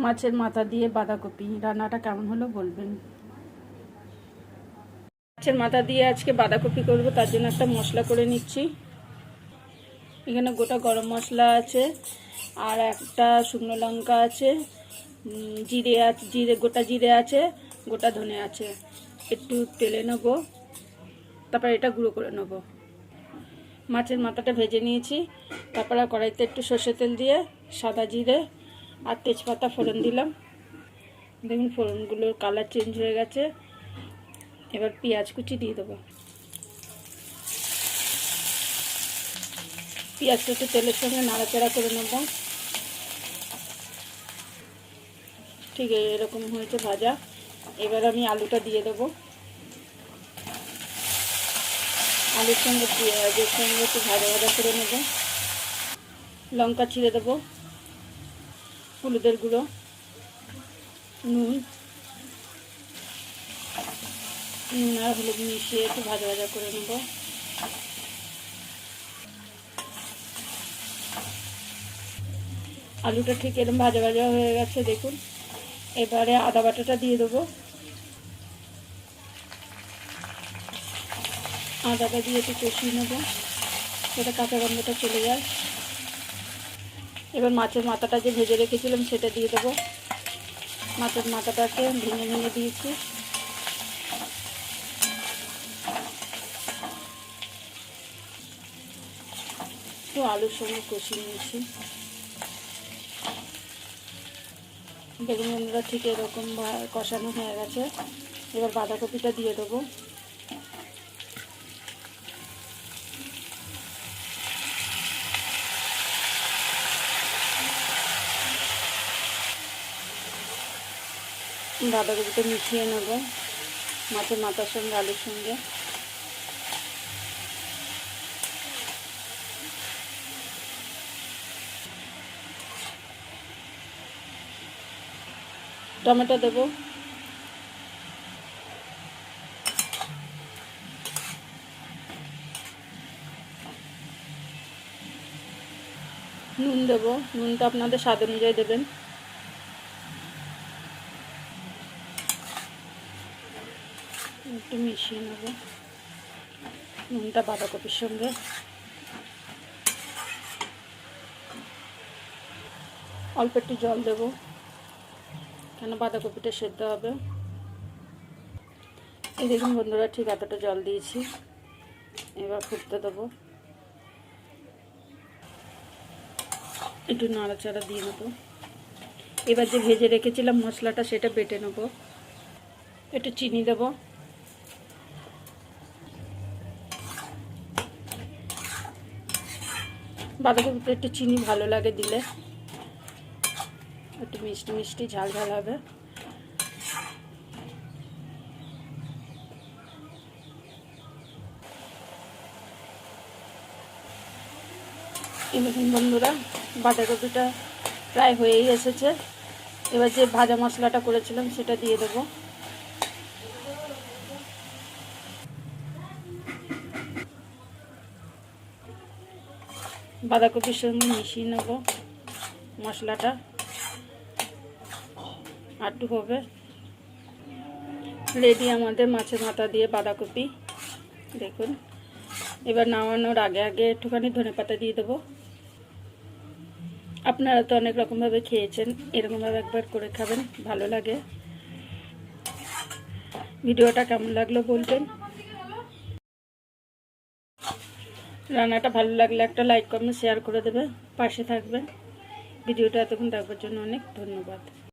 মাছের মাথা দিয়ে বাঁধাকপি রান্নাটা কেমন হলো বলবেন। মাছের মাথা দিয়ে আজকে বাঁধাকপি করব, তার জন্য একটা মশলা করে নিচ্ছি। এখানে গোটা গরম মশলা আছে, আর একটা শুকনো লঙ্কা আছে, জিরে আছে, গোটা জিরে আছে, গোটা ধনে আছে। একটু তেলে নেবো, তারপর এটা গুঁড়ো করে নেব। মাছের মাথাটা ভেজে নিয়েছি, তারপরে কড়াইতে একটু সর্ষের তেল দিয়ে সাদা জিরে আর তেজপাতা ফোড়ন দিলাম। দেখুন ফোড়নগুলোর কালার চেঞ্জ হয়ে গেছে। এবার পেঁয়াজ কুচি দিয়ে দেবো। পেঁয়াজটা একটু তেলের সঙ্গে নাড়াচাড়া করে নেব। ঠিক এরকম হয়েছে ভাজা। এবার আমি আলুটা দিয়ে দেবো। আলুর সঙ্গে পেঁয়াজের সঙ্গে একটু ভাজা ভাজা করে নেব। লঙ্কা ছিঁড়ে দেবো, হলুদের গুঁড়ো, নুন আর হলুদ মিশিয়ে একটু ভাজা ভাজা করে নেব। আলুটা ঠিক এরকম ভাজা ভাজা হয়ে গেছে দেখুন। এবারে আদা বাটাটা দিয়ে দেবো। আদাটা দিয়ে একটু কষিয়ে নেব, সেটা কাঁচা গন্ধটা চলে যায়। এবার মাছের মাথাটা যে ভেজে রেখেছিলাম সেটা দিয়ে দেবো। মাছের মাথাটাকে ভেঙে ভেঙে দিয়েছি। তো আলুর সঙ্গে কষিয়ে নিয়েছি। দেখুন বন্ধুরা, ঠিক এরকম কষানো হয়ে গেছে। এবার বাঁধাকপিটা দিয়ে দেবো। বাঁধাকপিটা মিশিয়ে নেব মাছের মাথার সঙ্গে, আলুর সঙ্গে। টমেটো দেবো। নুন দেবো, নুনটা আপনাদের স্বাদ অনুযায়ী দেবেন। একটু মিশিয়ে নেব নুনটা বাঁধাকপির সঙ্গে। অল্প একটু জল দেবো, কেন বাঁধাকপিটা সেদ্ধ হবে। এই দেখুন বন্ধুরা, ঠিক এতটা জল দিয়েছি। এবার ফুটতে দেবো। একটু নাড়াচাড়া দিয়ে নেবো। এবার যে ভেজে রেখেছিলাম মশলাটা সেটা বেটে নেবো। একটু চিনি দেবো। বাঁধাকপিতে একটু চিনি ভালো লাগে দিলে, একটু মিষ্টি মিষ্টি ঝাল ঝাল হবে। দেখুন বন্ধুরা, বাঁধাকপিটা প্রায় হয়েই এসেছে। এবার যে ভাজা মশলাটা করেছিলাম সেটা দিয়ে দেবো। বাঁধাকপির সঙ্গে মিশিয়ে নেব মশলাটা। আটটু হবে। রেডি আমাদের মাছের মাথা দিয়ে বাঁধাকপি। দেখুন, এবার নামানোর আগে আগে একটুখানি ধনেপাতা দিয়ে দেবো। আপনারা তো অনেক রকমভাবে খেয়েছেন, এরকমভাবে একবার করে খাবেন, ভালো লাগে। ভিডিওটা কেমন লাগলো বলবেন। রান্নাটা ভালো লাগলে একটা লাইক কমেন্ট শেয়ার করে দেবে, পাশে থাকবেন। ভিডিওটা এতক্ষণ দেখবার জন্য অনেক ধন্যবাদ।